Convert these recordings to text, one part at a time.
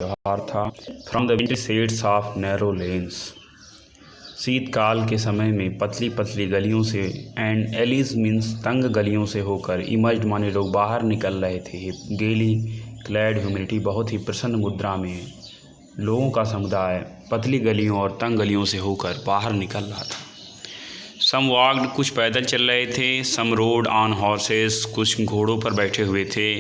त्योहार था। From the winter shades of narrow lens, शीतकाल के समय में पतली पतली गलियों से एंड एलिज मीन्स तंग गलियों से होकर इमर्ज्ड माने लोग बाहर निकल रहे थे। गेली क्लैड ह्यूमैनिटी, बहुत ही प्रसन्न मुद्रा में लोगों का समुदाय पतली गलियों और तंग गलियों से होकर बाहर निकल रहा था। सम वॉक्ड, कुछ पैदल चल रहे थे। सम रोड ऑन हॉर्सेस, कुछ घोड़ों पर बैठे हुए थे।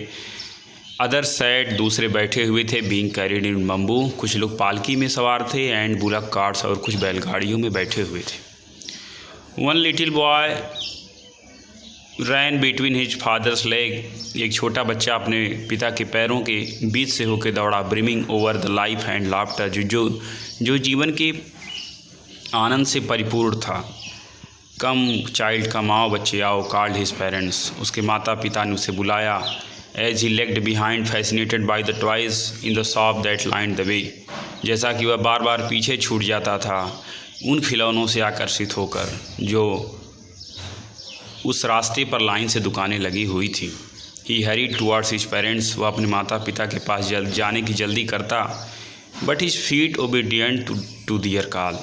अदर सैड, दूसरे बैठे हुए थे। बीइंग कैरिड इन बम्बू, कुछ लोग पालकी में सवार थे। एंड बुलक कार्ट्स, और कुछ बैलगाड़ियों में बैठे हुए थे। वन लिटिल बॉय रैन बिटवीन हिज फादर्स लेग, एक छोटा बच्चा अपने पिता के पैरों के बीच से होकर दौड़ा। Brimming over the life and laughter, जो जीवन के आनंद से परिपूर्ण था। कम चाइल्ड, कम आओ बच्चे आओ। कॉल्ड हिज पेरेंट्स, उसके माता पिता ने उसे बुलाया। As he lagged behind, fascinated by the toys in the shop that lined the way, जैसा कि वह बार बार पीछे छूट जाता था उन खिलौनों से आकर्षित होकर जो उस रास्ते पर लाइन से दुकानें लगी हुई थी। ही हरीड टुवर्ड्स हिज पेरेंट्स, वह अपने माता पिता के पास जाने की जल्दी करता। But his feet obedient to their call,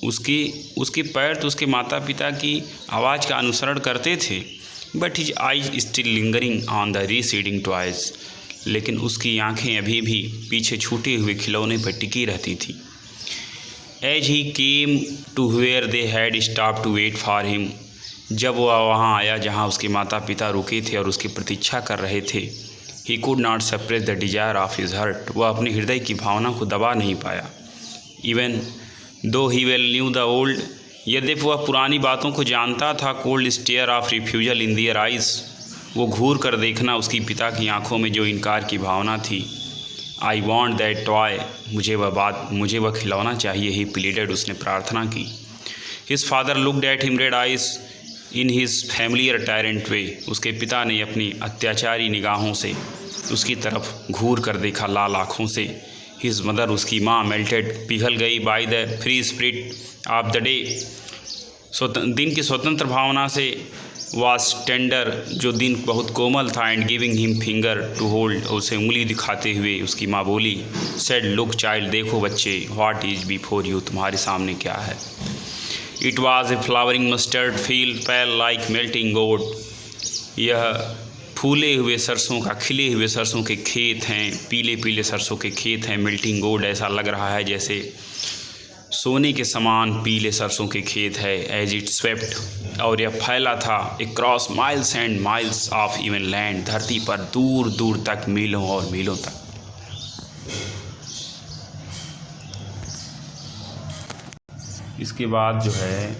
उसके पैर तो उसके माता पिता की आवाज़ का अनुसरण करते थे। But his eyes still lingering on the receding toys, लेकिन उसकी आंखें अभी भी पीछे छूटे हुए खिलौने पर टिकी रहती थी। As he came to where they had stop to wait for him, जब वह वहाँ आया जहाँ उसके माता पिता रुके थे और उसकी प्रतीक्षा कर रहे थे। He could not suppress the desire of his heart, वह अपने हृदय की भावना को दबा नहीं पाया। Even though he well knew the old, यद्यपि वह पुरानी बातों को जानता था। Cold stare of refusal in their eyes, वो घूर कर देखना उसकी पिता की आंखों में जो इनकार की भावना थी। आई वॉन्ट दैट टॉय, मुझे वह खिलौना चाहिए। ही प्लीडेड, उसने प्रार्थना की। His father looked at him red eyes in his familiar tyrant way, उसके पिता ने अपनी अत्याचारी निगाहों से उसकी तरफ घूर कर देखा, लाल आँखों से। हिज मदर, उसकी माँ, मेल्टेड, पिघल गई by the free spirit of the day, दिन की स्वतंत्र भावना से। वाज टेंडर, जो दिन बहुत कोमल था। And giving him finger to hold, उसे उंगली दिखाते हुए उसकी माँ बोली। सेड लुक चाइल्ड, देखो बच्चे। व्हाट इज बिफोर यू, तुम्हारे सामने क्या है। It was a flowering mustard field pale like melting gold, यह फूले हुए सरसों का, खिले हुए सरसों के खेत हैं, पीले पीले सरसों के खेत हैं। मेल्टिंग गोल्ड, ऐसा लग रहा है जैसे सोने के समान पीले सरसों के खेत है। एज इट स्वेप्ट, और यह फैला था across miles and miles of even land, धरती पर दूर दूर तक, मीलों और मीलों तक। इसके बाद जो है